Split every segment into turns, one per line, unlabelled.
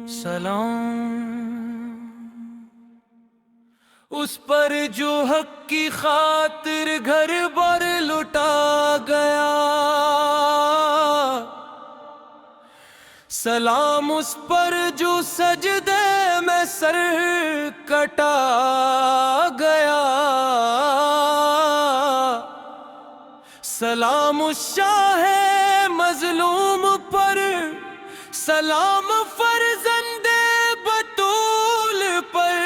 सलाम उस पर जो हक की खातिर घर बर लुटा गया। सलाम उस पर जो सजदे में सर कटा गया। सलाम उस शाहे मजलूम पर, सलाम फर्जंदे बतूल पर,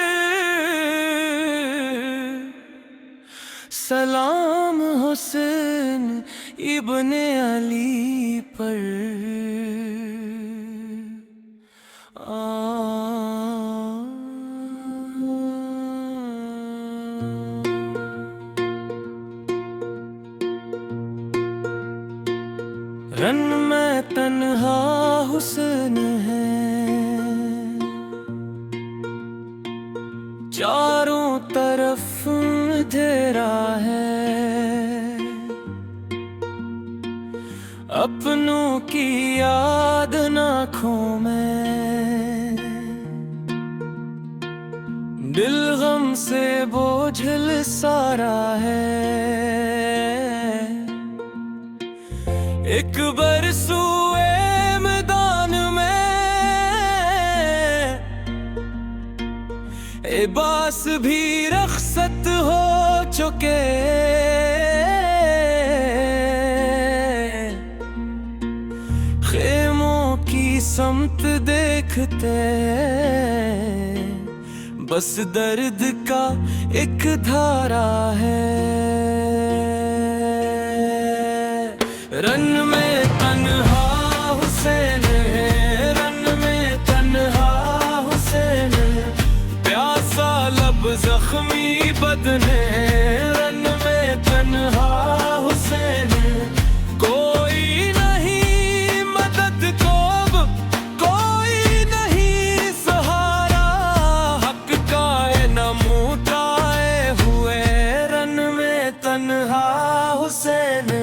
सलाम हुसैन इब्ने अली पर। रन में तन्हा हुस्न है, चारों तरफ अंधेरा है। अपनों की याद आँखों में, दिल गम से बोझल सारा है। एक बरसुए मैदान में इबास भी रखसत हो चुके। खेमों की समत देखते बस दर्द का एक धारा है। रन में तन्हा हुसैन है, रन में तन्हा हुसैन, प्यासा लब जख्मी बदने। रन में तन्हा हुसैन, कोई नहीं मदद को, कोई नहीं सहारा, हक का नमूदाए हुए। रन में तन्हा हुसैन,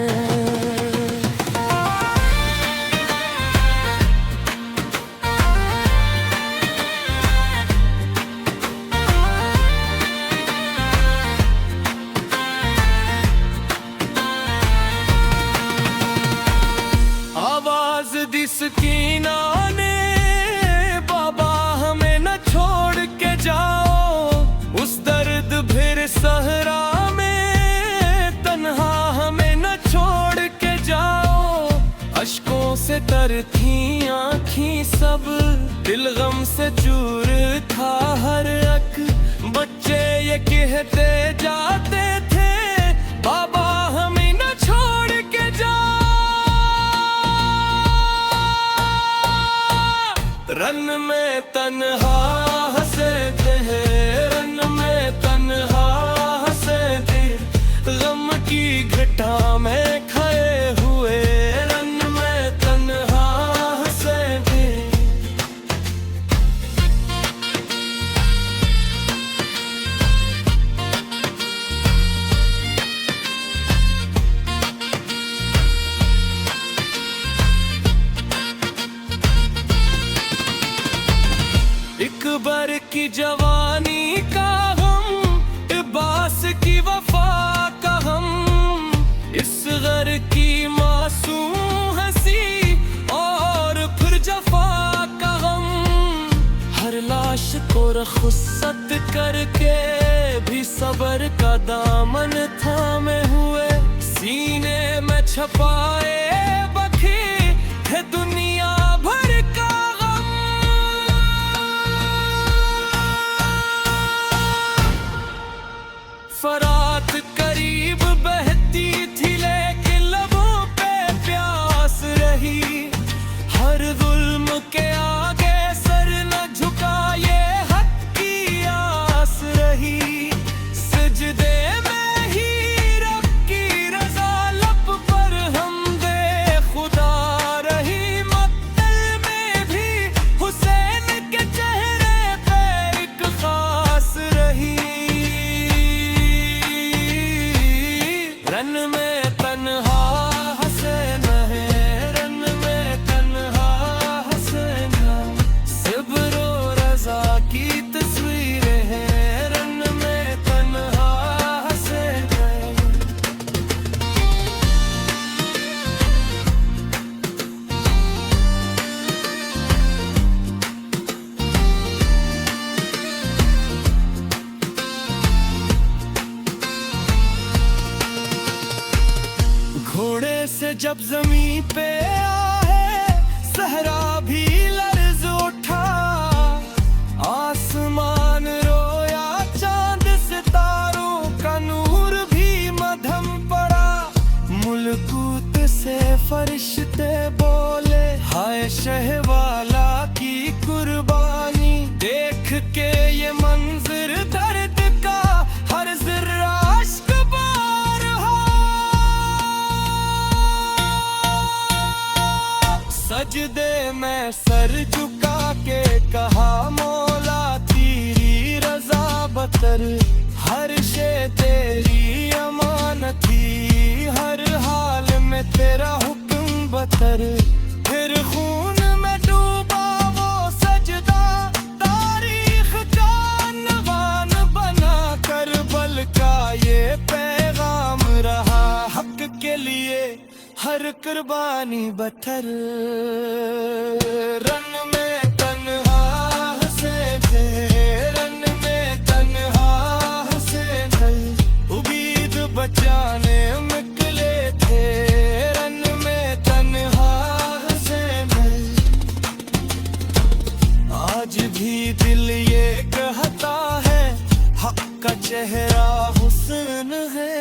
सकीना ने बाबा हमें न छोड़ के जाओ। उस दर्द फिर सहरा में तन्हा हमें न छोड़ के जाओ। अश्कों से तर थी आँखीं सब, दिल गम से चूर था हर अक। बच्चे ये कहते जाते थे बाबा हमें न छोड़ के जाओ। रन में तन्हा हंसते हैं, रन में तन्हा हंसते, गम की घटा में खाए हुए। रन में तन्हा हंसते, इकबर की जवानी का गम, इब्बास की वफा का हम, इसगर की मासूम हंसी और फिर जफा का गम। हर लाश को रुखसत करके भी सबर का दामन थामे हुए। सीने में छपाए बखे है दुनिया भर का गम। फरात करीब बहती थी लेकिन लबों पे प्यास रही। हर जुल्म के आगे सर न झुका, ये हक की आस रही। सजदे में ही रब की रज़ा लब पर हमदे खुदा रही। मक्तल में भी हुसैन के चेहरे पे एक खास रही। रन में तन्हा हुसैन है, रन में तन्हा हुसैन है। जब जमीन पे आए सहरा भी लर्ज उठा, आसमान रोया चांद सितारों का नूर भी मध्यम पड़ा। मुल्कूत से फरिश्ते बोले हाय शहवाला की कुर्बानी। देख के ये मंजर दर्द का हर ज़र्रा अश्क बहा। सजदे में सर झुका के कहा मौला तेरी रज़ा बतर, हर शे तेरी अमानत थी, हर हाल में तेरा हुक्म बतर। फिर खून में डूबा वो सजदा, तारीख का नवान बना करबल का ये पैगाम रहा। हक के लिए हर कुर्बानी बतर। रन में तन्हा हंसे थे, रन में तन्हा हंसे थे, उम्मीद बचाने निकले थे। रन में तन्हा हंसे थे, आज भी दिल ये कहता है हक का चेहरा हुस्न है।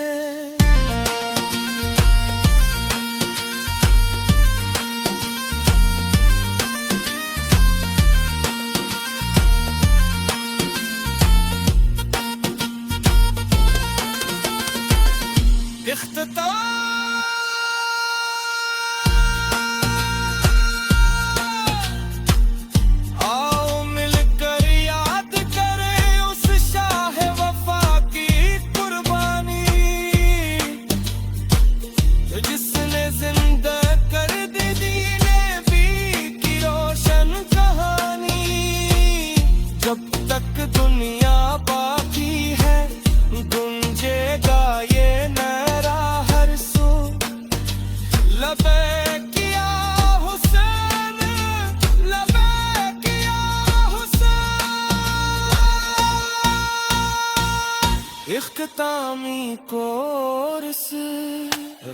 आओ मिलकर याद करें उस शाह वफा की कुर्बानी, जिसने जिंदा कर दी दीने भी की रोशन कहानी। जब तक दुनिया बाकी है गूंजेगा ये नारा हर सू, लबैक या हुसैन, लबैक या हुसैन। इख्तितामी कोर्स,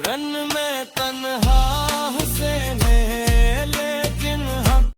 रन में तन्हा हुसैन।